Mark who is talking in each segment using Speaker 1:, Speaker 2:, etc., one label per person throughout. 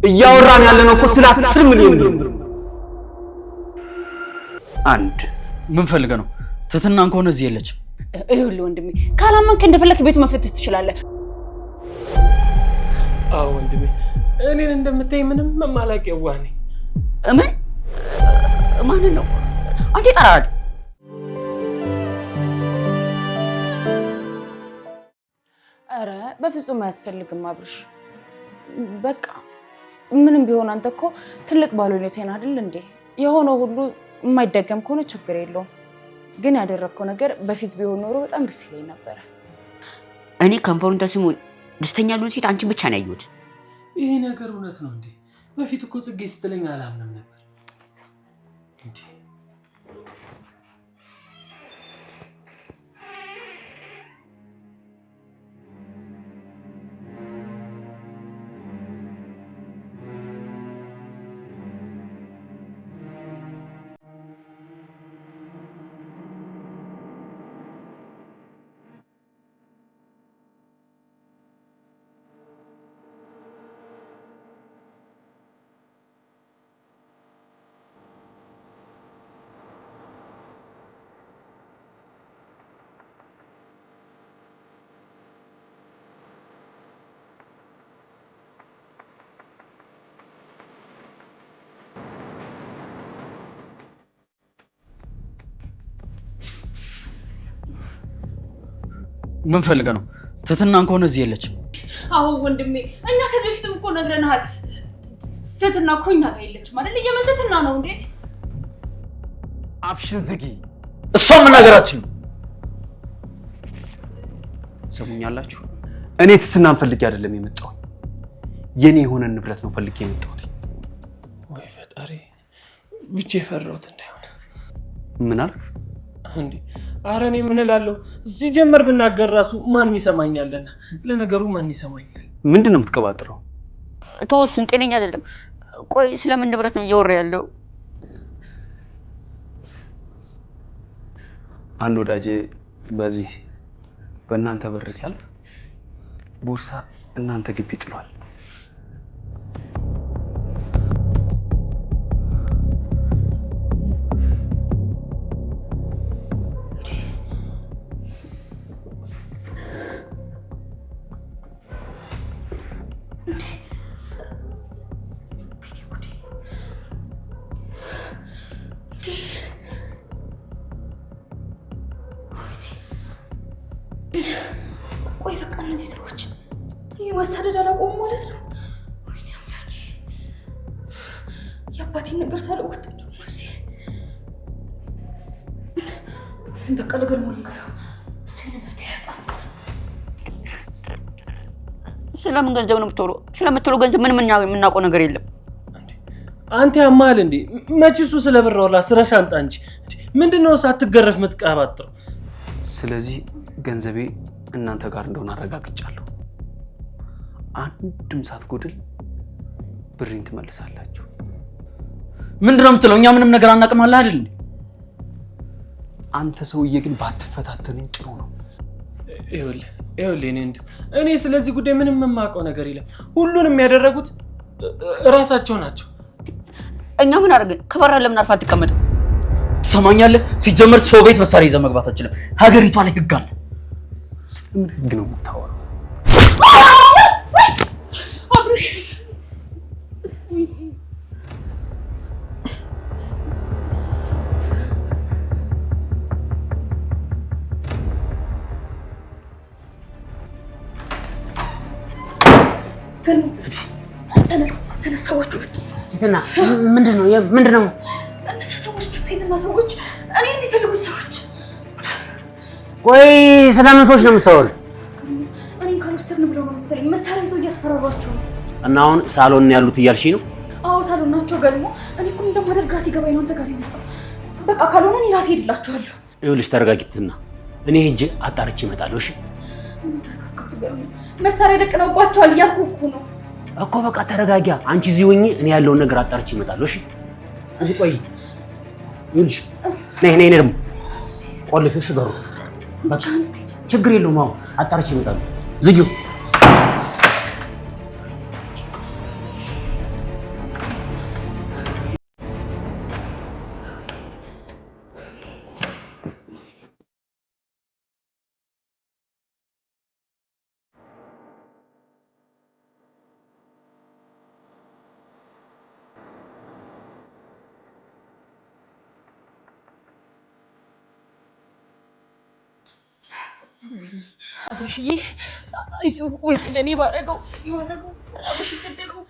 Speaker 1: እያወራን ያለነው እኮ ስለ 10 ሚሊዮን ብር። አንድ
Speaker 2: ምን ፈልገህ ነው? ትትናን ከሆነ እዚህ የለችም።
Speaker 3: ይኸውልህ ወንድሜ ካላመንክ እንደፈለክ ቤት መፈተሽ ትችላለህ።
Speaker 4: አዎ ወንድሜ እኔን እንደምታይ ምንም ማላቅ የዋህ ነኝ።
Speaker 3: ምን ማን ነው አንተ ጠራድ? አረ በፍጹም አያስፈልግም አብርሽ። በቃ ምንም ቢሆን አንተ እኮ ትልቅ ባለቤቴን አይደል እንዴ? የሆነው ሁሉ የማይደገም ከሆነ ችግር የለውም። ግን ያደረከው ነገር በፊት ቢሆን ኖሮ በጣም ደስ ይለኝ ነበር።
Speaker 5: እኔ ከንፈሩን ተስሞ ደስተኛ ልሆን ሲት አንቺን ብቻ ነው ያየሁት።
Speaker 4: ይሄ ነገር እውነት ነው እንዴ? በፊት እኮ ጽጌ ስትለኝ አላምንም ነበር እንዴ።
Speaker 2: ምን ፈልገህ ነው? ትትናን ከሆነ እዚህ የለችም።
Speaker 3: አዎ ወንድሜ እኛ ከዚህ በፊትም እኮ ነግረናል። ትትና እኮ እኛ ጋር የለችም አይደል? የምን ትትና ነው እንዴ?
Speaker 1: አፍሽን ዝጊ።
Speaker 2: እሷ ምን ነገራችን ነው?
Speaker 1: ሰሙኛላችሁ? እኔ ትትናን ፈልጌ አይደለም የመጣው። የኔ የሆነ ንብረት ነው ፈልጌ የመጣሁት።
Speaker 4: ወይ ፈጣሪ ብቻ የፈራሁት እንዳይሆን።
Speaker 1: ምን አልክ
Speaker 4: እንዴ? ኧረ እኔ ምን እላለሁ? እዚህ ጀመር ብናገር ራሱ ማን ይሰማኛልና? ለነገሩ ማን ይሰማኛል?
Speaker 1: ምንድነው የምትቀባጥረው?
Speaker 5: ተወሱን ጤነኛ አይደለም። ቆይ ስለምን ንብረት ነው እያወራ ያለው?
Speaker 1: አንድ ወዳጄ በዚህ በእናንተ በር ሲያልፍ ቦርሳ እናንተ ግቢ ጥሏል።
Speaker 3: ቆይ በቃ እነዚህ ሰዎች ይሄን ወሰደድ አላቆሙ ማለት ነው። ወይኔ አምላኬ የአባቴን ነገር ሳልወጣ ነው ማለት በቃ ነገር ሙሉ ጋር እሱ ለመፍትሄ ያጣ።
Speaker 5: ስለምን ገንዘብ ነው የምትወረው? ስለምትወረው ገንዘብ ምንም የምናውቀው ነገር የለም።
Speaker 4: አንተ ያማል እንዴ? መች እሱ ስለብር ወላ ስራሽ አምጣ እንጂ ምንድነው ሳትገረፍ የምትቀባጥረው?
Speaker 1: ስለዚህ ገንዘቤ እናንተ ጋር እንደሆነ አረጋግጫለሁ። አንድም ሳትጎድል ብሬን ትመልሳላችሁ።
Speaker 2: ምንድነው የምትለው? እኛ ምንም ነገር አናውቅም አይደል እንዴ?
Speaker 1: አንተ ሰውዬ ግን ባትፈታተነኝ ጥሩ ነው።
Speaker 4: ይኸውልህ እኔ ስለዚህ ጉዳይ ምንም የማውቀው ነገር የለም። ሁሉንም ያደረጉት እራሳቸው ናቸው።
Speaker 5: እኛ ምን አደረግን? ከበራ ለምን አልፋ አትቀመጥም?
Speaker 2: ትሰማኛለህ? ሲጀመር ሰው ቤት መሳሪያ ይዘህ መግባት አትችልም። ሀገሪቷ ላይ ህግ አለ።
Speaker 1: ስለምን ህግ ነው የምታወራው?
Speaker 3: አብርሽ ግን ተነስ ሰዎች መጡ።
Speaker 5: ትትና ምንድነው?
Speaker 3: እነዛ ሰዎች መጡ። የዝና ሰዎች እኔ የሚፈልጉት ሰዎች።
Speaker 5: ቆይ ስለምን ሰዎች ነው የምታወራው?
Speaker 3: እኔን ካልወሰድን ብለው ነው መሰለኝ መሳሪያ ይዘው እያስፈራሯቸው ነው።
Speaker 5: እና አሁን ሳሎን ያሉት እያልሽኝ ነው?
Speaker 3: አዎ ሳሎን ናቸው። ደግሞ እኔ እኮ እንደማደርግ ራሴ ገባኝ ነው አንተ ጋር የመጣው። በቃ ካልሆነ እኔ ራሴ ሄድላችኋለሁ።
Speaker 5: ይኸውልሽ ተረጋጊ ትትና፣ እኔ ሄጄ አጣርቼ እመጣለሁ። እሺ
Speaker 3: ምን ተረጋጋቱ? ገርም መሳሪያ ደቅነውባቸዋል እያልኩ እኮ ነው
Speaker 5: እኮ። በቃ ተረጋጊያ። አንቺ እዚህ ሁኚ፣ እኔ ያለውን ነገር አጣርቼ እመጣለሁ። እሺ እዚህ ቆይ። ይኸውልሽ ነይ ደግሞ ቆልፈሽ በሩ። በቃ ችግር የለውም። አዎ አጣርቼ እመጣለሁ። ዝጊው።
Speaker 3: አብሽዬ አይዞህ ወይ ለኔ ባረገው ይወረገው አብሽ ተደረው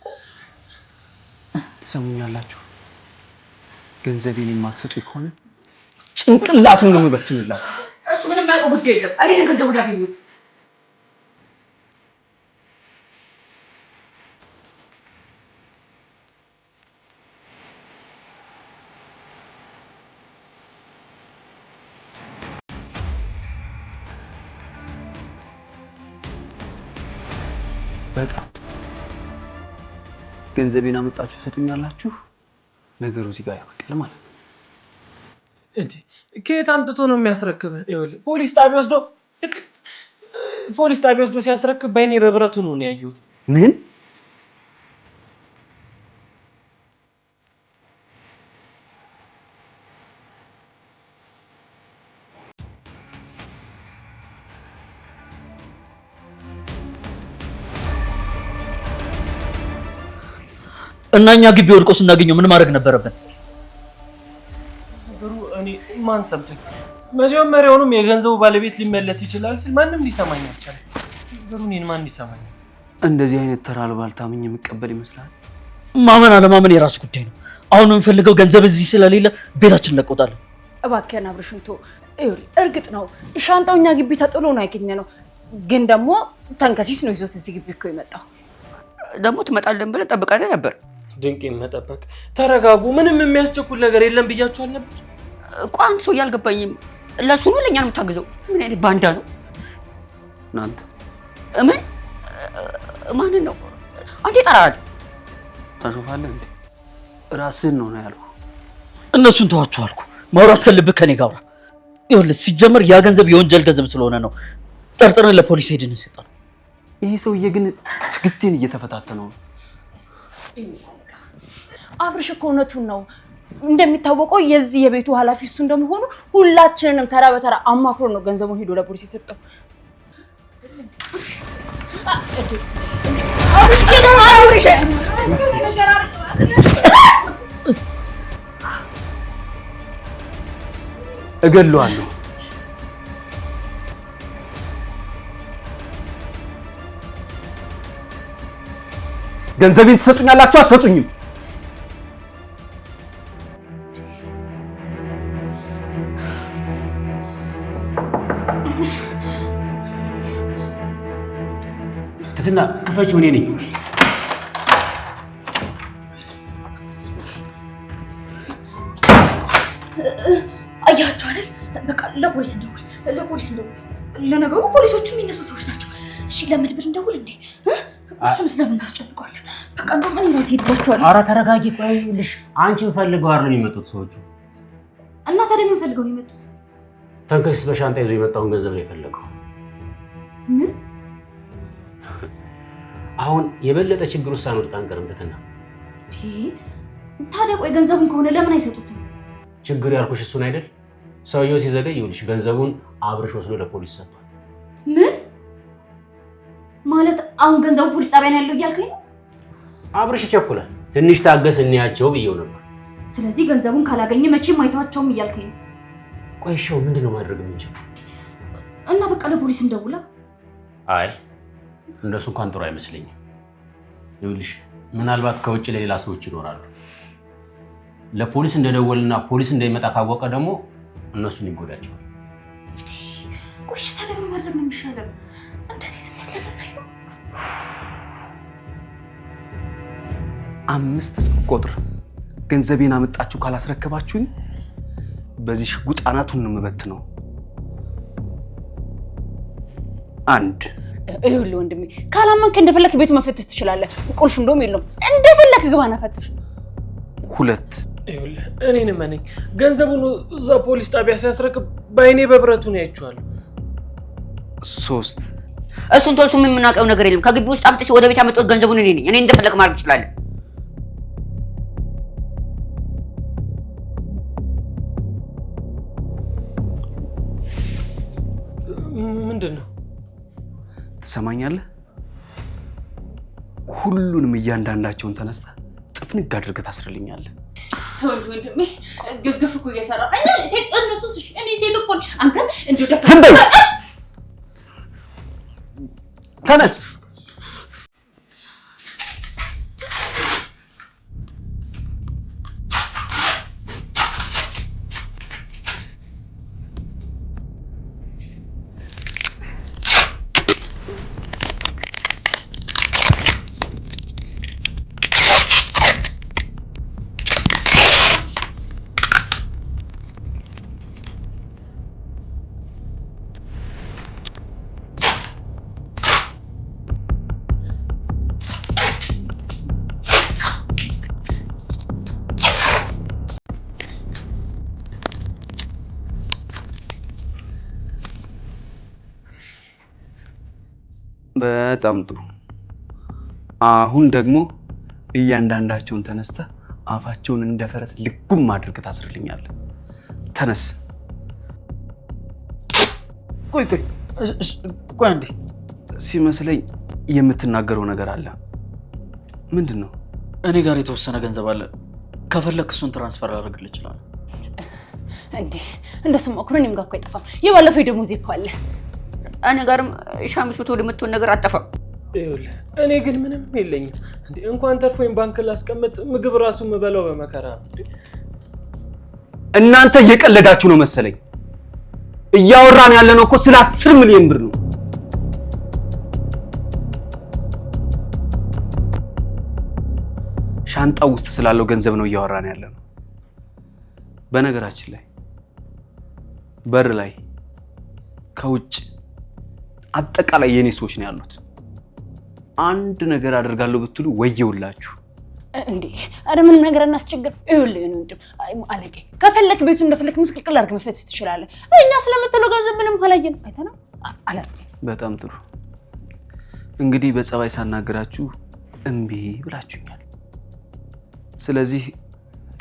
Speaker 1: ትሰሙኛላችሁ? ገንዘቤን የማትሰጡ ከሆነ ጭንቅላቱን ነው የምበትንላችሁ።
Speaker 2: እሱ ምንም ያውቀው ጉዳይ የለም። እኔ ነገር ደውላ ያገኙት
Speaker 1: በጣም ገንዘቤን አመጣችሁ ሰጡኛላችሁ። ነገሩ እዚህ ጋር ያበቃል ማለት ነው።
Speaker 4: እንዴ ከየት አምጥቶ ነው የሚያስረክብህ? ይኸውልህ ፖሊስ ጣቢያ ወስዶ ሲያስረክብ በእኔ በብረቱ ነው ያየሁት።
Speaker 1: ምን
Speaker 2: እና እኛ ግቢ ወድቆ ስናገኘው ምን ማድረግ ነበረብን?
Speaker 4: ነገሩ እኔ ማን ሰምቶኝ? መጀመሪያውንም የገንዘቡ ባለቤት ሊመለስ ይችላል ሲል ማንም ሊሰማኝ አልቻለም። ነገሩ እኔን ማን ሊሰማኝ?
Speaker 1: እንደዚህ አይነት ተራ አሉባልታ አምኜ የምቀበል ይመስላል?
Speaker 2: ማመን አለማመን የራስ ጉዳይ ነው። አሁን የምፈልገው ገንዘብ እዚህ ስለሌለ ቤታችን እንለቀውጣለን።
Speaker 3: እባክህን አብርሽንቶ ይኸውልህ፣ እርግጥ ነው ሻንጣው እኛ ግቢ ተጥሎ ነው ያገኘነው፣ ግን ደግሞ ተንከሲስ ነው ይዞት እዚህ ግቢ እኮ የመጣው።
Speaker 2: ደግሞ ትመጣለን ብለን ጠብቀን ነበር።
Speaker 4: ድንቄን መጠበቅ። ተረጋጉ፣ ምንም የሚያስቸኩል ነገር የለም ብያችኋል ነበር።
Speaker 2: ቋንት ሰው ያልገባኝም ለሱ ነው ለኛ ነው የምታግዘው። ምን አይነት ባንዳ ነው
Speaker 1: እናንተ?
Speaker 2: ምን ማንን ነው አንተ ይጠራል?
Speaker 1: ታሾፋለህ እንዴ? ራስህን ነው ያልኩ።
Speaker 2: እነሱን ተዋቸው አልኩ። ማውራት ከልብህ ከኔ ጋር አውራ። ይኸውልህ ሲጀመር ያ ገንዘብ የወንጀል ገንዘብ ስለሆነ ነው ጠርጥረን ለፖሊስ ሄድን የሰጠነው።
Speaker 1: ይሄ ሰውዬ ግን ትዕግስቴን እየተፈታተነው ነው።
Speaker 3: አብርሽ እኮ እውነቱን ነው። እንደሚታወቀው የዚህ የቤቱ ኃላፊ እሱ እንደመሆኑ ሁላችንንም ተራ በተራ አማክሮ ነው ገንዘቡን ሄዶ ለፖሊስ የሰጠው።
Speaker 1: እገለዋለሁ። ገንዘቤን ትሰጡኛላችሁ? አትሰጡኝም?
Speaker 5: ትትና ክፈችው፣ እኔ ነኝ።
Speaker 6: አያችሁ አይደል? በቃ ለፖሊስ እንደውል፣ ለፖሊስ እንደውል። ለነገሩ ፖሊሶቹ የሚነሱ ሰዎች ናቸው። እሺ ለምድብል እንደውል እንዴ? እሱን ስለምን እናስጨንቀዋለን? በቃ እንደውም እኔ ራሴ ሄድባቸዋለሁ።
Speaker 5: ኧረ ተረጋጊ። ቆይልሽ አንቺን ፈልገው አይደል የመጡት ሰዎቹ?
Speaker 6: እና ታዲያ ምን ፈልገው ነው የመጡት?
Speaker 5: ተንከሲስ በሻንጣ ይዞ የመጣውን ገንዘብ ነው የፈለገው።
Speaker 6: ምን?
Speaker 5: አሁን የበለጠ ችግር ውስጥ ሳንወድቅ አንቀርም። ትትና
Speaker 6: ታዲያ ቆይ ገንዘቡን ከሆነ ለምን አይሰጡትም?
Speaker 5: ችግር ያልኩሽ እሱን አይደል? ሰውየው ሲዘገይ ይኸውልሽ ገንዘቡን አብርሽ ወስዶ ለፖሊስ ሰጥቷል።
Speaker 6: ምን ማለት? አሁን ገንዘቡ ፖሊስ ጣቢያ ነው ያለው እያልከኝ ነው?
Speaker 5: አብርሽ ይቸኩላል። ትንሽ ታገስ እንያቸው ብየው ነበር።
Speaker 6: ስለዚህ ገንዘቡን ካላገኘ መቼም አይተዋቸውም እያልከኝ ነው?
Speaker 5: ቆይሻው ምንድነው ማድረግ የምንችለው?
Speaker 6: እና በቃ ለፖሊስ እንደውላ።
Speaker 5: አይ እንደሱ እንኳን ጥሩ አይመስለኝም። ይኸውልሽ ምናልባት ከውጭ ለሌላ ሰዎች ይኖራሉ። ለፖሊስ እንደደወልና ፖሊስ እንደሚመጣ ካወቀ ደግሞ እነሱን ይጎዳቸዋል።
Speaker 6: ቆይ ታዲያ ምን ማድረግ ነው የሚሻለው? እንደዚህ ዝም ብለን ነው?
Speaker 1: 5 እስክቆጥር ገንዘቤን አመጣችሁ ካላስረከባችሁኝ በዚህ ሽጉጥ አናቱን ነው የምበትነው። 1
Speaker 3: ይኸውልህ ወንድሜ፣ ካላመንክ እንደፈለክ ቤቱ መፈተሽ ትችላለህ። ቁልፍ እንደውም የለውም። እንደፈለክ ግባና ፈትሽ።
Speaker 1: 2
Speaker 4: ይኸውልህ እኔን እመነኝ፣ ገንዘቡን እዛ ፖሊስ ጣቢያ ሲያስረክብ በአይኔ በብረቱ ነው ያየኋለሁ።
Speaker 1: 3
Speaker 2: እሱን ተወሱ። ምን የምናውቀው ነገር የለም። ከግቢ ውስጥ አምጥቼ ወደ ቤት አመጣሁት ገንዘቡን እኔ ነኝ። እኔ እንደፈለክ ማድረግ እችላለሁ።
Speaker 4: ምንድን ነው?
Speaker 1: ትሰማኛለህ? ሁሉንም እያንዳንዳቸውን ተነስተ ጥፍንግ አድርገህ ታስርልኛለህ።
Speaker 3: ወንድሜ ግፍ እኮ እየሰራ እኔ ሴት እነሱስ እኔ ሴት እኮ አንተ እንደው
Speaker 1: ዝም በይ። ተነስ። በጣም ጥሩ። አሁን ደግሞ እያንዳንዳቸውን ተነስተ አፋቸውን እንደ ፈረስ ልጉም አድርገህ ታስርልኛለህ። ተነስ።
Speaker 2: ቆይ አንዴ።
Speaker 1: ሲመስለኝ የምትናገረው ነገር አለ። ምንድን ነው?
Speaker 2: እኔ ጋር የተወሰነ ገንዘብ አለ። ከፈለክ እሱን ትራንስፈር አደርግልህ እችላለሁ።
Speaker 3: እንዴ እንደሱማ እኮ እኔም ጋር እኮ አይጠፋም። የባለፈው ደሞዜ እኮ አለ።
Speaker 5: እኔ ጋርም 500 ወደ መጥቶ ነገር አጠፋም።
Speaker 4: ይኸውልህ እኔ ግን ምንም የለኝም እንዴ። እንኳን ተርፎኝ ባንክ ላስቀምጥ ምግብ ራሱ የምበላው በመከራ።
Speaker 1: እናንተ እየቀለዳችሁ ነው መሰለኝ። እያወራን ያለነው እኮ ስለ 10 ሚሊዮን ብር ነው። ሻንጣው ውስጥ ስላለው ገንዘብ ነው እያወራን ያለነው። በነገራችን ላይ በር ላይ ከውጭ አጠቃላይ የኔ ሰዎች ነው ያሉት። አንድ ነገር አደርጋለሁ ብትሉ ወየውላችሁ።
Speaker 3: እንዴ አረ ምንም ነገር እናስቸግር። ይኸውልህ ነው እንዴ አለቀ። ከፈለክ ቤቱ እንደፈለክ ምስቅልቅል አድርገህ መፈተሽ ትችላለህ። እኛ ስለምትለው ገንዘብ ምንም አላየንም አይተና አላቀ።
Speaker 1: በጣም ጥሩ። እንግዲህ በጸባይ ሳናገራችሁ እምቢ ብላችሁኛል። ስለዚህ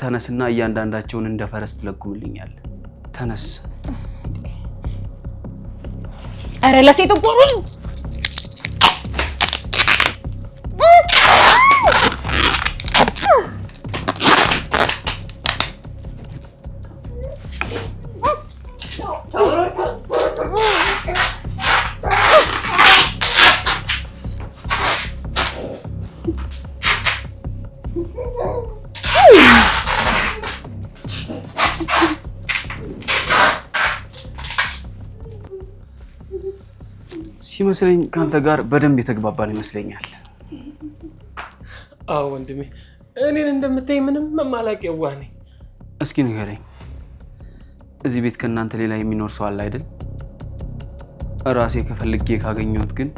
Speaker 1: ተነስና እያንዳንዳቸውን እንደ ፈረስ ትለጉምልኛል። ተነስ። አረ ለሴት ቆሩ ሲመስለኝ ካንተ ጋር በደንብ የተግባባን ይመስለኛል።
Speaker 4: አዎ ወንድሜ፣ እኔን እንደምታይ ምንም መማላቅ የዋህ ነኝ።
Speaker 1: እስኪ ንገረኝ፣ እዚህ ቤት ከእናንተ ሌላ የሚኖር ሰው አለ አይደል? ራሴ ከፈልጌ ካገኘሁት ግን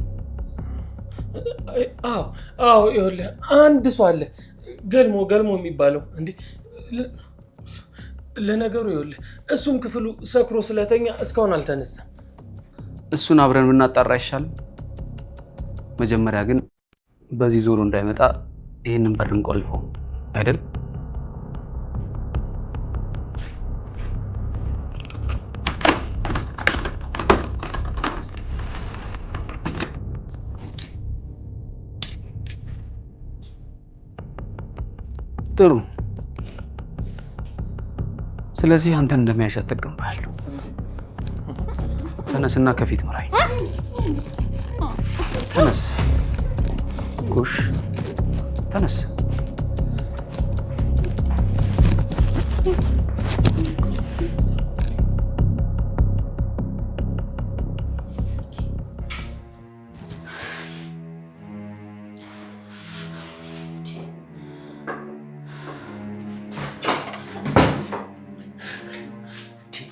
Speaker 4: አዎ ይኸውልህ አንድ ሰው አለ፣ ገልሞ የሚባለው። እንዴ ለነገሩ ይኸውልህ እሱም ክፍሉ ሰክሮ ስለተኛ እስካሁን አልተነሳም።
Speaker 1: እሱን አብረን ብናጣራ አይሻልም? መጀመሪያ ግን በዚህ ዞሮ እንዳይመጣ ይሄንን በር እንቆልፈው አይደል? ጥሩ። ስለዚህ አንተን እንደሚያሻ ተጠቀምባለሁ። ተነስና ከፊት ምራኝ። ተነስ ጎሽ፣ ተነስ።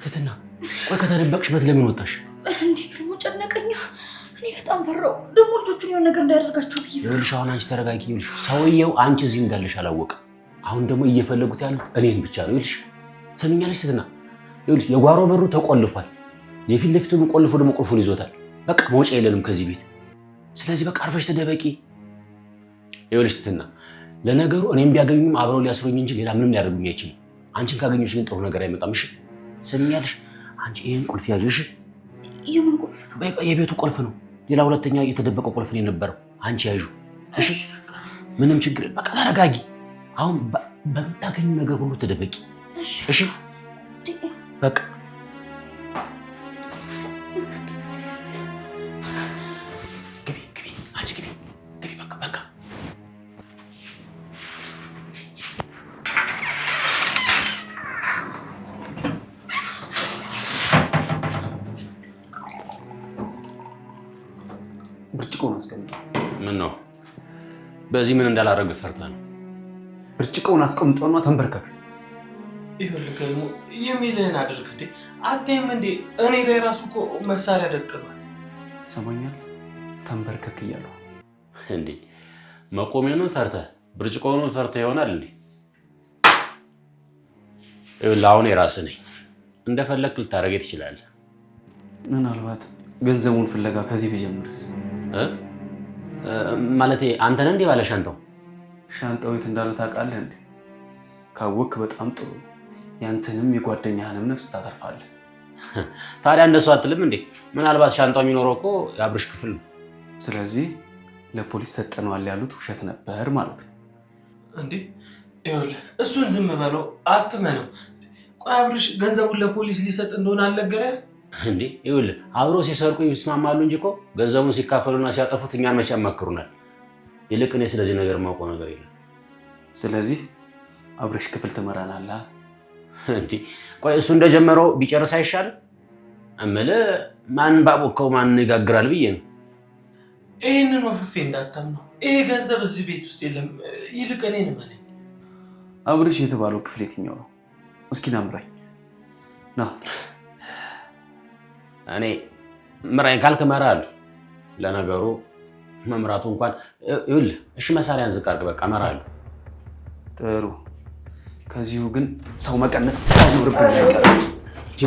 Speaker 5: ትትና ቆይ፣ ከተደበቅሽበት ለምን ወጣሽ?
Speaker 6: እንዴ ግርሞ ጨነቀኛ። እኔ በጣም ፈራው። ደግሞ ልጆቹን የሆነ ነገር እንዳያደርጋቸው ብዬ።
Speaker 5: ይኸውልሽ አሁን አንቺ ተረጋጊ። ይኸውልሽ ሰውየው አንቺ እዚህ እንዳለሽ አላወቅም። አሁን ደግሞ እየፈለጉት ያሉት እኔን ብቻ ነው። ይኸውልሽ ሰምኛለሽ ትትና፣ ይኸውልሽ የጓሮ በሩ ተቆልፏል። የፊት ለፊቱን ቆልፎ ደግሞ ቁልፉን ይዞታል። በቃ መውጫ የለንም ከዚህ ቤት። ስለዚህ በቃ አርፈሽ ተደበቂ። ይኸውልሽ ትትና፣ ለነገሩ እኔም ቢያገኙም አብረው ሊያስሩኝ እንጂ ሌላ ምንም ሊያደርጉኝ አይችልም። አንቺን ካገኙሽ ግን ጥሩ ነገር አይመጣም። እሺ ሰምኛለሽ? አንቺ ይሄን ቁልፍ ያዥሽ።
Speaker 6: የምን ቁልፍ ነው?
Speaker 5: በቃ የቤቱ ቁልፍ ነው። ሌላ ሁለተኛ የተደበቀ ቁልፍ ነው የነበረው። አንቺ ያዡ። እሺ ምንም ችግር። በቃ ተረጋጊ። አሁን በምታገኙ ነገር ሁሉ ተደበቂ። እሺ በቃ ግቢ ግቢ። ምን ነው በዚህ ምን እንዳላረግ ፈርተህ ነው?
Speaker 1: ብርጭቆውን አስቀምጠውና ተንበርከክ።
Speaker 4: ይኸውልህ ገልሞ የሚልህን አድርግ እንዴ። አታይም እንዴ እኔ ላይ ራሱ እኮ መሳሪያ ደቅኗል።
Speaker 1: ትሰማኛለህ? ተንበርከክ እያለሁ
Speaker 5: እንዴ መቆሜኑን ፈርተህ ብርጭቆውን ፈርተህ ይሆናል እንዴ? ይኸውልህ አሁን የራስህ ነኝ፣ እንደፈለግህ ልታደርገኝ ትችላለህ።
Speaker 1: ምናልባት ገንዘቡን ፍለጋ ከዚህ ብጀምርስ?
Speaker 5: ማለቴ አንተ ነህ እንዴ ባለ ሻንጣው?
Speaker 1: ሻንጣው የት እንዳለ ታውቃለህ እንዴ? ካወቅክ በጣም ጥሩ፣ ያንተንም የጓደኛህንም ነፍስ ታተርፋለህ።
Speaker 5: ታዲያ እንደሱ አትልም እንዴ? ምናልባት ሻንጣው የሚኖረው እኮ የአብርሽ ክፍል ነው።
Speaker 1: ስለዚህ ለፖሊስ ሰጠነዋል ያሉት ውሸት ነበር ማለት ነው
Speaker 4: እንዴ? ይኸውልህ እሱን ዝም በለው አትመነው። ቆይ አብርሽ ገንዘቡን ለፖሊስ ሊሰጥ እንደሆነ አልነገረህም
Speaker 5: እንዴ? ይኸውልህ አብሮ ሲሰርቁ ይስማማሉ እንጂ እኮ ገንዘቡን ሲካፈሉና ሲያጠፉት እኛን መቼ ያማክሩናል? ይልቅ እኔ ስለዚህ ነገር የማውቀው ነገር የለም።
Speaker 1: ስለዚህ አብርሽ ክፍል ትመራናለህ
Speaker 5: እንዴ? ቆይ እሱ እንደጀመረው ቢጨርስ አይሻልም? እምልህ ማን ባቦከው ማን ይጋግራል ብዬ ነው።
Speaker 4: ይህንን ወፍፌ እንዳታምነው። ይሄ ገንዘብ እዚህ ቤት ውስጥ የለም። ይልቅ እኔን እመነኝ።
Speaker 1: አብርሽ የተባለው ክፍል የትኛው ነው? እስኪ ና ምራኝ። ና
Speaker 5: እኔ ምራኝ ካልክ እመራለሁ። ለነገሩ መምራቱ እንኳን ይኸውልህ፣ እሺ መሳሪያን ዝቅ አድርግ፣ በቃ እመራለሁ።
Speaker 1: ጥሩ። ከዚሁ ግን ሰው መቀነስ ሳይኖርብን አይቀርም።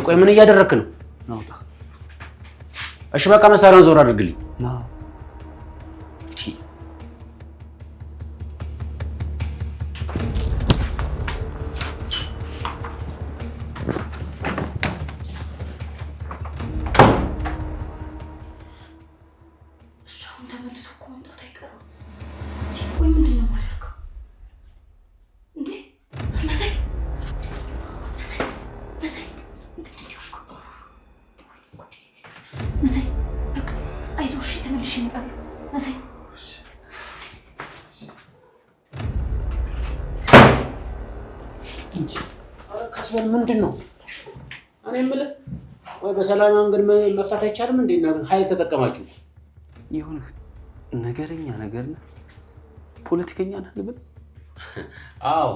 Speaker 5: ቆይ ምን እያደረክ ነው?
Speaker 1: ናውጣ።
Speaker 5: እሺ በቃ መሳሪያን ዞር አድርግልኝ።
Speaker 1: ና
Speaker 5: ካስበል ምንድን ነው? እኔ የምልህ ወይ በሰላም መንገድ መፍታት አይቻልም እንዴ? እና ኃይል ተጠቀማችሁ?
Speaker 1: ይሁን ነገረኛ ነገር ነህ፣ ፖለቲከኛ ነህ ልበል?
Speaker 5: አዎ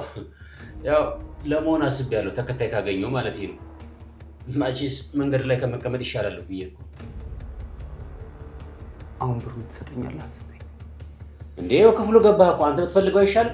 Speaker 5: ያው ለመሆን አስቤያለሁ፣ ተከታይ ካገኘው ማለት ነው። ማቺስ መንገድ ላይ ከመቀመጥ ይሻላል ብዬ እኮ።
Speaker 1: አሁን ብሩን ትሰጠኛለህ አትሰጠኝ?
Speaker 5: እንዴ ያው ክፍሉ ገባህ እኮ አንተ ብትፈልገው አይሻል?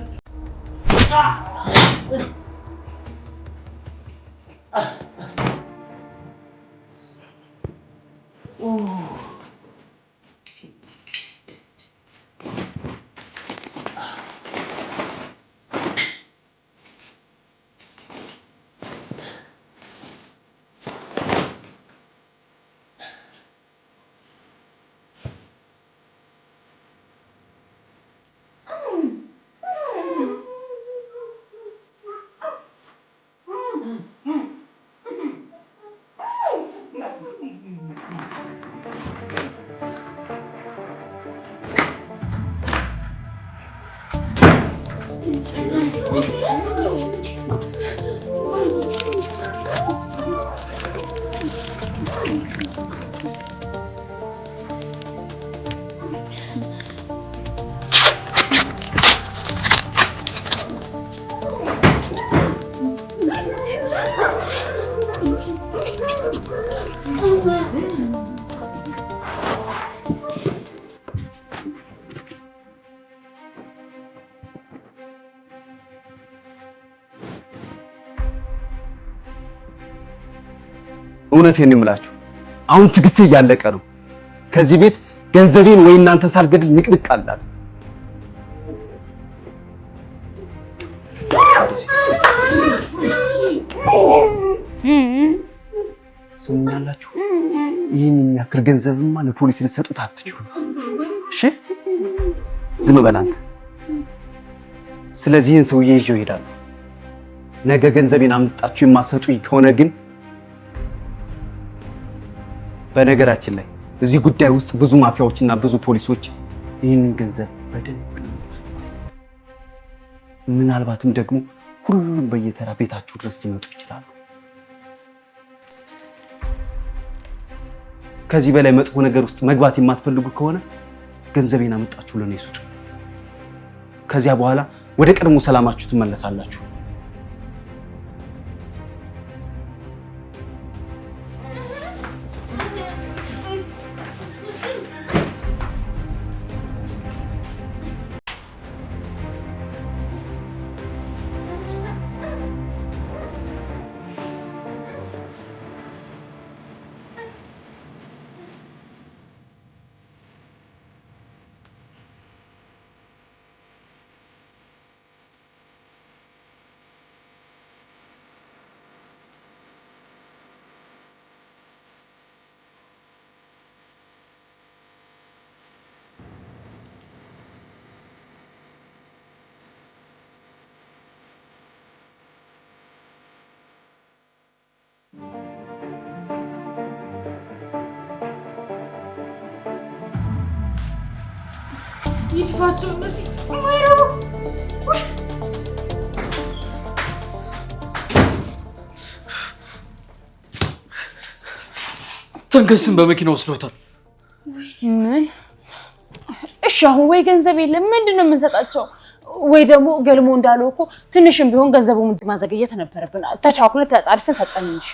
Speaker 1: እውነቴን ነው የምላችሁ፣ አሁን ትዕግስቴ እያለቀ ነው። ከዚህ ቤት ገንዘቤን ወይ እናንተ ሳልገድል ንቅንቅ አላት። ስሙኛላችሁ፣ ይህን የሚያክል ገንዘብማ ለፖሊስ ልትሰጡት አትችሉም። እሺ ዝም በል አንተ። ስለዚህ ይህን ሰውዬ ይዤው እሄዳለሁ። ነገ ገንዘቤን አምጣችሁ የማሰጡኝ ከሆነ ግን በነገራችን ላይ እዚህ ጉዳይ ውስጥ ብዙ ማፊያዎችና ብዙ ፖሊሶች ይህንን ገንዘብ በደንብ ምናልባትም ደግሞ ሁሉም በየተራ ቤታችሁ ድረስ ሊመጡ ይችላሉ። ከዚህ በላይ መጥፎ ነገር ውስጥ መግባት የማትፈልጉ ከሆነ ገንዘቤን አመጣችሁ ለኔ ስጡ። ከዚያ በኋላ ወደ ቀድሞ ሰላማችሁ ትመለሳላችሁ።
Speaker 3: ይጥፋቸው እነዚህ ማይረቡ።
Speaker 2: ተንከስን በመኪና ወስዶታል።
Speaker 3: ምን? እሺ አሁን ወይ ገንዘብ የለም ምንድን ነው የምንሰጣቸው? ወይ ደግሞ ገልሞ እንዳለው እኮ ትንሽም ቢሆን ገንዘቡ ማዘገየት ነበረብን። ተቻኩለ ተጣልፈን ሰጠን እንጂ።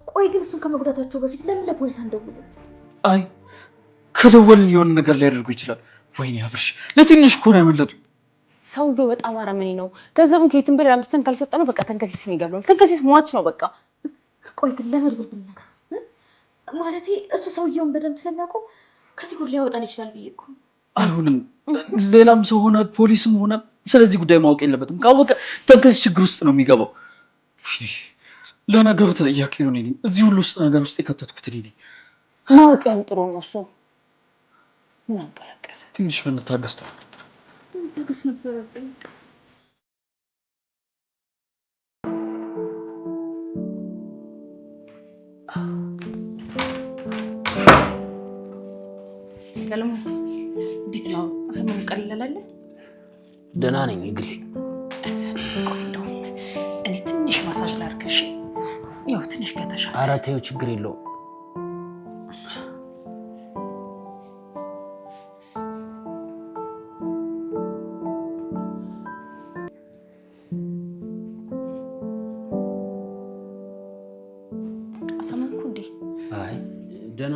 Speaker 6: ቆይ ግን እሱን ከመጉዳታቸው በፊት ለምን ለፖሊስ አንደውልም?
Speaker 2: አይ ከደወልን የሆነ ነገር ሊያደርጉ ይችላል። ወይኔ አብርሽ ለትንሽ እኮ ነው ያመለጡ።
Speaker 3: ሰውዬው በጣም አረመኔ ነው። ገንዘቡን ከየትም ብር አምጥተን ካልሰጠነው በቃ ተንከሲስን ይገድላል። ተንከሲስ ሟች ነው በቃ።
Speaker 6: ቆይ ግን ለመድብል ብንነግረውስ? ማለቴ እሱ ሰውየውን በደንብ ስለሚያውቀው ከዚህ ጉድ ሊያወጣን ይችላል ብዬ እኮ።
Speaker 2: አይሆንም። ሌላም ሰው ሆነ ፖሊስም ሆነ ስለዚህ ጉዳይ ማወቅ የለበትም። ካወቀ ተንከሲስ ችግር ውስጥ ነው የሚገባው። ለነገሩ ተጠያቂ ሆነ ነኝ። እዚህ ሁሉ ውስጥ ነገር ውስጥ የከተትኩት እኔ ነኝ።
Speaker 3: ማወቅም ጥሩ ነው እሱ። ምን አቀለቀለ?
Speaker 2: ትንሽ ብንታገስ ተው።
Speaker 6: ታገስ ነበረብኝ።
Speaker 3: ገልሞ እንዴት ነው? ህመም ቀለለለ?
Speaker 5: ደህና ነኝ ግሌ።
Speaker 3: እኔ ትንሽ ማሳጅ ላድርግሽ። ያው ትንሽ ከተሻለ።
Speaker 5: ኧረ ተይው ችግር የለውም።
Speaker 3: አሳመንኩ እንዴ?
Speaker 5: አይ ደህና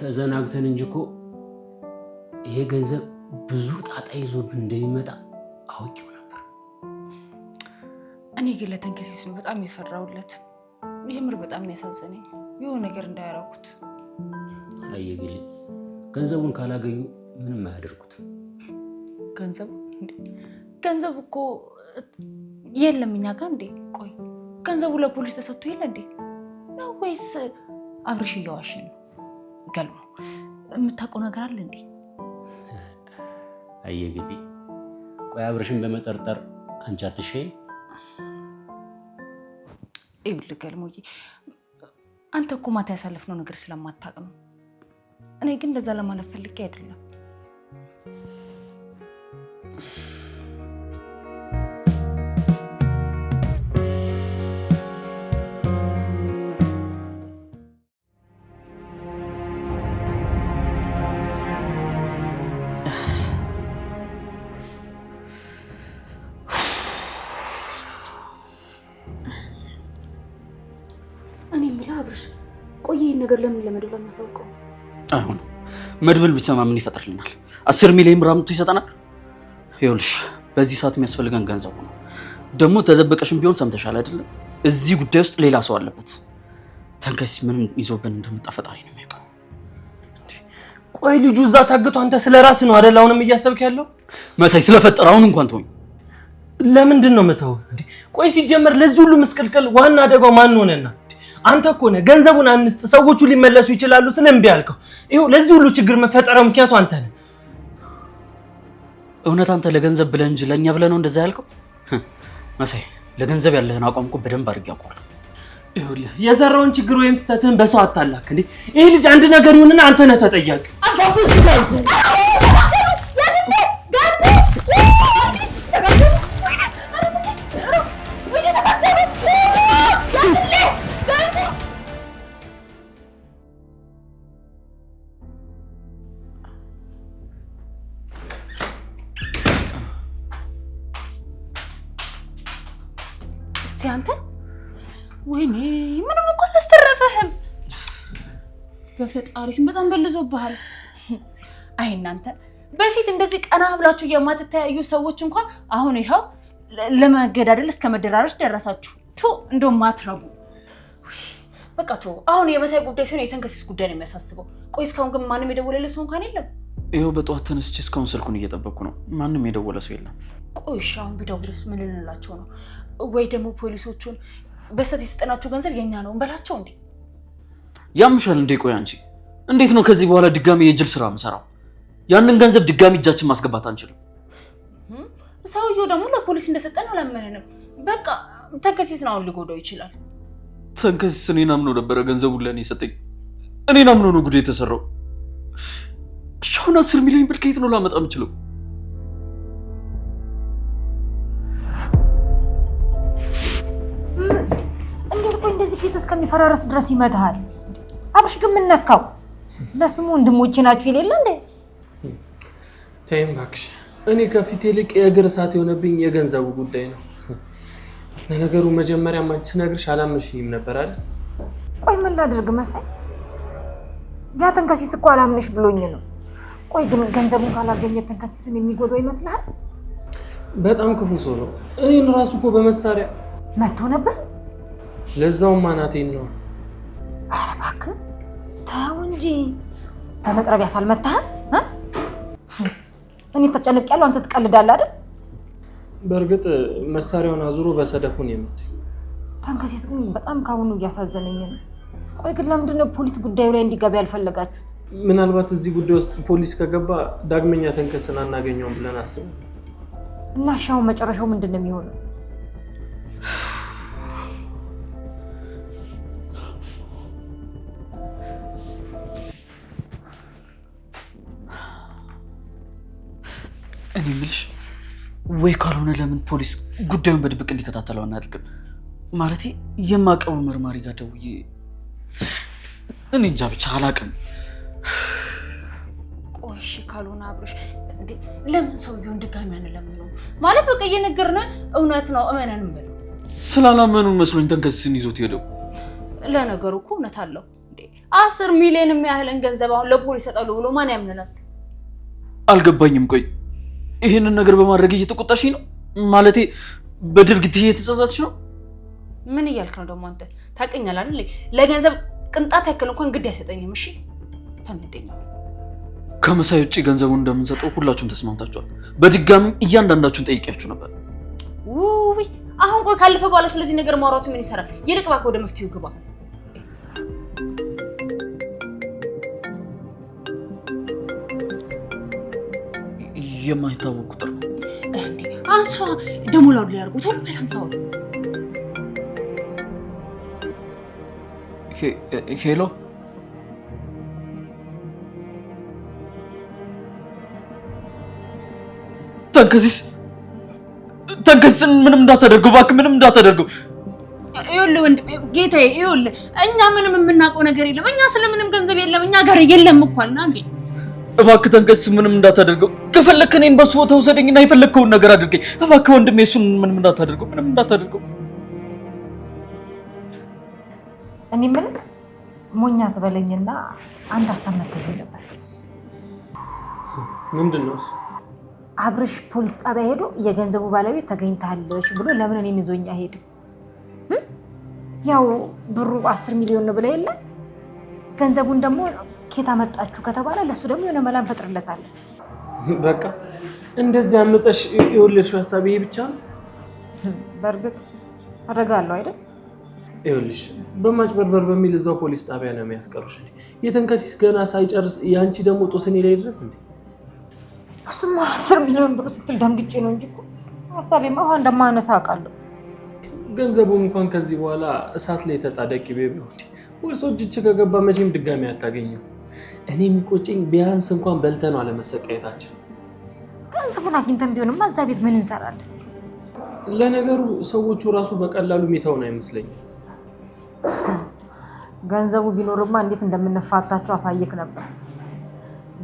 Speaker 5: ተዘናግተን እንጂ እኮ ይሄ ገንዘብ ብዙ ጣጣ ይዞብን እንደሚመጣ አውቄው ነበር።
Speaker 3: እኔ ግን ለተንከሲስ ነው በጣም የፈራሁለት። የምር በጣም የሚያሳዝነኝ የሆነ ነገር እንዳያረጉት።
Speaker 5: አየግሌ ገንዘቡን ካላገኙ ምንም አያደርጉትም።
Speaker 3: ገንዘቡ እኮ የለም እኛ ጋር እንዴ? ቆይ ገንዘቡ ለፖሊስ ተሰጥቶ የለ እንዴ ነው ወይስ አብርሽ እየዋሸን ነው? ገልሞ የምታውቀው ነገር አለ እንዴ?
Speaker 5: አየግሌ ቆይ አብርሽን በመጠርጠር አንቺ አትሸይ።
Speaker 3: ይኸውልህ ገልሞዬ፣ አንተ እኮ ማታ ያሳለፍነው ነገር ስለማታውቅ ነው። እኔ ግን እንደዛ ለማለት ፈልጌ አይደለም።
Speaker 6: እኔ የምልህ አብርሽ፣ ቆይ ይህን ነገር ለምን ለመድብል አናሳውቀው?
Speaker 2: አይሆንም። መድብል ቢሰማ ምን ይፈጥርልናል? 10 ሚሊዮን ብር አምጥቶ ይሰጠናል። ይኸውልሽ በዚህ ሰዓት የሚያስፈልገን ገንዘቡ ነው። ደግሞ ተደበቀሽም ቢሆን ሰምተሻል አይደለም? እዚህ ጉዳይ ውስጥ ሌላ ሰው አለበት። ተንከሲስ ምንም ይዞብን እንደመጣ ፈጣሪ ነው የሚያውቀው።
Speaker 4: ቆይ ልጁ እዛ ታግቶ አንተ ስለ ራስህ ነው አይደል አሁንም እያሰብክ ያለው?
Speaker 2: መሳይ ስለፈጠረ አሁን እንኳን ተወኝ።
Speaker 4: ለምንድን ነው የምተው? ቆይ ሲጀመር ለዚህ ሁሉ ምስቅልቅል ዋና አደጋው ማን ሆነና? አንተ እኮ ነህ። ገንዘቡን አንስጥ ሰዎቹ ሊመለሱ ይችላሉ ስለምቢ ያልከው። ይኸው ለዚህ ሁሉ ችግር መፈጠሩ ምክንያቱ አንተ ነህ።
Speaker 2: እውነት አንተ ለገንዘብ ብለህ እንጂ ለእኛ ብለህ ነው እንደዛ ያልከው? መሳይ ለገንዘብ ያለህን አቋም እኮ በደንብ አድርጌ አውቀዋለሁ።
Speaker 4: ይኸውልህ የዘራውን ችግር ወይም ስተትህን በሰው አታላክ እንዴ። ይሄ ልጅ አንድ ነገር ይሁንና አንተ ነህ ተጠያቂ።
Speaker 3: እስቲ አንተ ወይኔ ምንም እኮ አላስተረፈህም። በፈጣሪ ስም በጣም በልዞብሃል። አይ እናንተ በፊት እንደዚህ ቀና ብላችሁ የማትተያዩ ሰዎች እንኳን አሁን ይኸው ለመገዳደል እስከ መደራረስ ደረሳችሁ። ቱ እንደውም ማትረቡ። በቃ ቱ አሁን የመሳይ ጉዳይ ሲሆን የተንከሲስ ጉዳይ ነው የሚያሳስበው። ቆይ እስካሁን ግን ማንም የደወለልህ ሰው እንኳን የለም?
Speaker 2: ይኸው በጠዋት ተነስቼ እስካሁን ስልኩን እየጠበቅኩ ነው። ማንም የደወለ ሰው የለም።
Speaker 3: ቆይ እሺ አሁን ቢደውልስ ምን ልንላቸው ነው? ወይ ደግሞ ፖሊሶቹን በስተት የሰጠናችሁ ገንዘብ የኛ ነው እንበላቸው እንዴ?
Speaker 2: ያምሻል እንዴ? ቆይ አንቺ እንዴት ነው ከዚህ በኋላ ድጋሚ የጅል ስራ የምሰራው? ያንን ገንዘብ ድጋሚ እጃችን ማስገባት አንችልም።
Speaker 3: ሰውየው ደግሞ ለፖሊስ እንደሰጠን አላመነንም። በቃ ተንከሲስ ነው ሊጎዳው ይችላል።
Speaker 2: ተንከሲስ እኔን አምኖ ነበረ ገንዘቡን ለእኔ ሰጠኝ። እኔን አምኖ ነው ጉድ የተሰራው። አሁን 10 ሚሊዮን ብር ከየት ነው ላመጣ የምችለው?
Speaker 6: እንዴት ቆይ እንደዚህ ፊት እስከሚፈራረስ ድረስ ይመታሃል? አብሽ ግን ምን ነካው? ለስሙ ወንድሞቼ ናችሁ ይሌለ እንዴ?
Speaker 4: ተይም እባክሽ። እኔ ከፊት ይልቅ የእግር እሳት የሆነብኝ የገንዘቡ ጉዳይ ነው። ለነገሩ መጀመሪያ ማንቺ ነግርሽ አላምንሽም ነበር አይደል?
Speaker 6: ቆይ ምን ላድርግ መሳይ? ያ ተንከሲስ እኮ አላምንሽ ብሎኝ ነው። ቆይ ግን ገንዘቡን ካላገኘ ተንከሲስን የሚጎዳው ይመስልሃል?
Speaker 4: በጣም ክፉ ሰው ነው። እኔን ራሱ እኮ በመሳሪያ
Speaker 6: መቶ ነበር።
Speaker 4: ለዛውም ማናቴን ነው።
Speaker 6: ኧረ እባክህ ተው እንጂ በመጥረቢያ ሳልመታህ እኔ ተጨንቄያለሁ፣ አንተ ትቀልዳለህ አይደል?
Speaker 4: በእርግጥ መሳሪያውን አዙሮ በሰደፉን የመታኝ።
Speaker 6: ተንከሲስ ግን በጣም ካሁኑ እያሳዘነኝ ነው። ቆይ ግን ለምንድን ነው ፖሊስ ጉዳዩ ላይ እንዲገባ ያልፈለጋችሁት?
Speaker 4: ምናልባት እዚህ ጉዳይ ውስጥ ፖሊስ ከገባ ዳግመኛ ተንከስን አናገኘውም ብለን አስበን
Speaker 6: እና ሻው መጨረሻው ምንድን ነው የሚሆነው?
Speaker 2: እኔ የምልሽ ወይ ካልሆነ ለምን ፖሊስ ጉዳዩን በድብቅ እንዲከታተለው አናደርግም? ማለቴ የማውቀው መርማሪ ጋር ደውዬ እኔ እንጃ ብቻ አላውቅም።
Speaker 3: ቆይ እሺ ካልሆነ አብሮሽ እንዴ ለምን ሰውየውን ድጋሚ አንለምነው? ማለት በቃ እየነገርን እውነት ነው እመነን እንበል።
Speaker 2: ስላላመኑ መስሎኝ ተንከሲስን ይዞት ሄደው።
Speaker 3: ለነገሩ እኮ እውነት አለው እንዴ 10 ሚሊዮን የሚያህልን ገንዘብ አሁን ለፖሊስ ሰጣሉ ብሎ ማን ያምነናል?
Speaker 2: አልገባኝም። ቆይ ይሄንን ነገር በማድረግ እየተቆጣሽኝ ነው? ማለቴ በድርጊት እየተጸጸትሽ ነው?
Speaker 3: ምን እያልክ ነው ደግሞ አንተ? ታውቀኛለህ አይደል? ለገንዘብ ቅንጣት ያክል እንኳን ግድ አይሰጠኝም። እሺ ተንደኛ
Speaker 2: ከመሳይ ውጪ ገንዘቡን እንደምንሰጠው ሁላችሁም ተስማምታችኋል። በድጋሚ እያንዳንዳችሁን ጠይቂያችሁ ነበር።
Speaker 3: ውይ አሁን ቆይ ካለፈ በኋላ ስለዚህ ነገር ማውራቱ ምን ይሰራል? ይልቅ እባክህ ወደ መፍትሄው ግባ።
Speaker 2: የማይታወቅ ቁጥር ነው
Speaker 3: እንዴ? አንሳ ደሞ ላውድ ላይ አድርጎ ቶሎ በል አንሳው።
Speaker 2: ሄሎ ተንከሲስን ምንም እንዳታደርገው እባክህ፣ ምንም እንዳታደርገው።
Speaker 3: ይኸውልህ ወንድሜ ጌታዬ፣ ይኸውልህ እኛ ምንም የምናውቀው ነገር የለም። እኛ ስለምንም ገንዘብ የለም እኛ ጋር የለም እኮ አልና እንዴ።
Speaker 2: እባክህ ተንከሲስ ምንም እንዳታደርገው። ከፈለክ እኔን በሱ ቦታ ውሰደኝና የፈለግከውን ነገር አድርገኝ። እባክህ ወንድሜ እሱን ምንም እንዳታደርገው፣ ምንም እንዳታደርገው።
Speaker 6: እኔ ምልክ ሞኛ ትበለኝና አንድ ሀሳብ መጥቶልኝ ነበር።
Speaker 4: ምንድን ነው እሱ?
Speaker 6: አብርሽ ፖሊስ ጣቢያ ሄዶ የገንዘቡ ባለቤት ተገኝታለች ብሎ ለምን እኔን ይዞኛ ሄደ? ያው ብሩ 10 ሚሊዮን ነው ብለ የለ ገንዘቡን ደግሞ ኬታ መጣችሁ ከተባለ ለሱ ደግሞ የሆነ መላ እንፈጥርለታለን።
Speaker 4: በቃ እንደዚህ አምጠሽ የወለድሽው ሀሳብ ይሄ ብቻ ነው?
Speaker 6: በእርግጥ አደጋ አለው አይደል?
Speaker 4: ይኸውልሽ በማጭበርበር በሚል እዛው ፖሊስ ጣቢያ ነው የሚያስቀሩሽ። የተንከሲስ ገና ሳይጨርስ ያንቺ ደግሞ ጦስኔ ላይ ድረስ እንዴ?
Speaker 6: እሱማ 10 ሚሊዮን ብር ስትል ደንግጬ ነው እንጂ ሀሳቤማ ውሃ እንደማነሳ አውቃለሁ።
Speaker 4: ገንዘቡን እንኳን ከዚህ በኋላ እሳት ላይ ተጣደቂ ቤቢ ፖሊሶች እጅ ከገባ መቼም ድጋሚ አታገኘው። እኔ የሚቆጨኝ ቢያንስ እንኳን በልተነው አለመሰቃየታችን።
Speaker 6: ገንዘቡን አግኝተን ቢሆንማ እዛ ቤት ምን እንሰራለን?
Speaker 4: ለነገሩ ሰዎቹ ራሱ በቀላሉ የሚተውን አይመስለኝም።
Speaker 6: ገንዘቡ ቢኖርማ እንዴት እንደምንፋታቸው አሳይክ ነበር።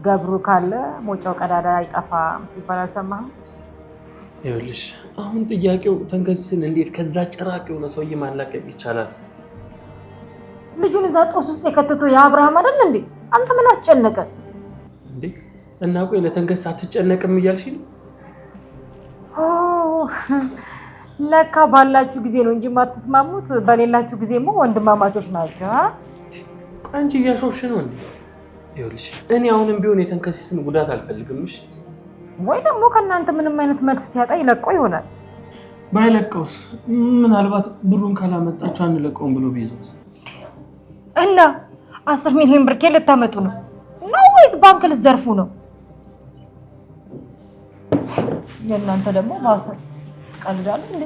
Speaker 6: ገብሩ ካለ ሞጫው ቀዳዳ አይጠፋም ሲባል አልሰማህም?
Speaker 4: ይኸውልሽ አሁን ጥያቄው ተንከሲስን እንዴት ከዛ ጭራቅ የሆነ ሰውዬ ማላቀቅ ይቻላል?
Speaker 7: ልጁን እዛ ጦስ ውስጥ የከተተው የአብርሃም አይደል እንዴ? አንተ ምን አስጨነቀ
Speaker 4: እንዴ? እና ቆይ ለተንከሲስ አትጨነቅም እያልሽ ነው?
Speaker 7: ለካ ባላችሁ ጊዜ ነው እንጂ ማትስማሙት፣ በሌላችሁ ጊዜማ ወንድማማቾች ናቸው።
Speaker 4: አንቺ እያሾፍሽ ነው እንዴ? ይኸውልሽ እኔ አሁንም ቢሆን የተንከሲስን ጉዳት አልፈልግምሽ።
Speaker 7: ወይ ደግሞ ከእናንተ ምንም አይነት መልስ ሲያጣ ይለቀው ይሆናል።
Speaker 4: ባይለቀውስ? ምናልባት ብሩን ካላመጣችሁ አንለቀውም ብሎ ቢይዘውስ?
Speaker 7: እና 10 ሚሊዮን ብር ከየት ልታመጡ ነው? ወይስ ባንክ ልትዘርፉ ነው? የእናንተ ደግሞ ባሰ። ትቀልዳለህ እንዴ?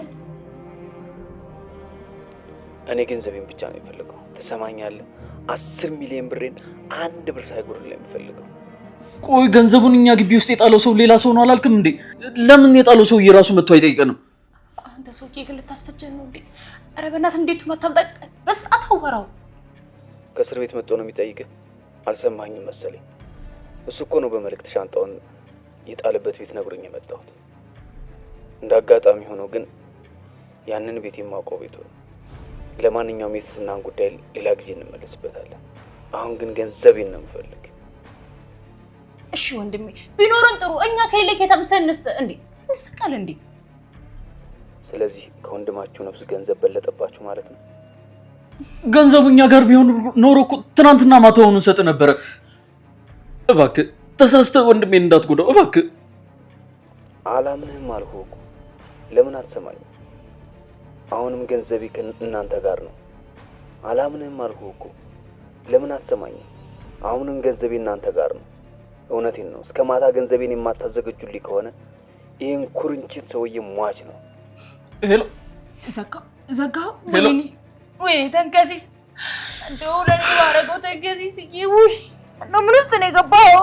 Speaker 1: እኔ ገንዘቤን ብቻ ነው የምፈልገው። ትሰማኛለህ? 10 ሚሊዮን ብሬን አንድ ብር ሳይጎድል ነው የምፈልገው።
Speaker 2: ቆይ ገንዘቡን እኛ ግቢ ውስጥ የጣለው ሰው ሌላ ሰው ነው አላልክም እንዴ? ለምን የጣለው ሰው የራሱ መጥቶ አይጠይቀንም?
Speaker 3: አንተ ሰውዬ ግን ልታስፈጀን ነው እንዴ? ኧረ በእናትህ እንዴት ነው ታምጣ? በስርዓት አወራው።
Speaker 1: ከእስር ቤት መጥቶ ነው የሚጠይቅህ? አልሰማኝም መሰለኝ። እሱ እኮ ነው በመልእክት ሻንጣውን የጣለበት ቤት ነግሮኝ የመጣሁት። እንደ አጋጣሚ ሆኖ ግን ያንን ቤት የማውቀው ቤቱ ነው። ለማንኛውም የትናን ጉዳይ ሌላ ጊዜ እንመለስበታለን። አሁን ግን ገንዘቤን ነው የምፈልግ።
Speaker 3: እሺ ወንድሜ ቢኖረን ጥሩ። እኛ ከሌለ ከተምተን እንዴ እንስቃል እንዴ?
Speaker 1: ስለዚህ ከወንድማችሁ ነፍስ ገንዘብ በለጠባችሁ ማለት ነው?
Speaker 2: ገንዘቡ እኛ ጋር ቢሆን ኖሮ እኮ ትናንትና ማታውኑ ሰጥ ነበረ። እባክህ ተሳስተህ ወንድሜን እንዳትጎዳው እባክህ።
Speaker 1: አላምንህም አልኩህ እኮ። ለምን አትሰማኝም? አሁንም ገንዘቤ ከእናንተ ጋር ነው። አላምንህም አልኩህ እኮ። ለምን አትሰማኝም? አሁንም ገንዘቤ እናንተ ጋር ነው። እውነቴን ነው። እስከ ማታ ገንዘቤን የማታዘገጁልኝ ከሆነ ይህን ኩርንችት ሰውዬ ሟች ነው።
Speaker 2: ሄሎ
Speaker 3: ዘጋ። ወይኔ ተንከሲስ እንደው ለኔ ባረገው ተንከሲስ። ውይ ነው ምን ውስጥ ነው የገባው?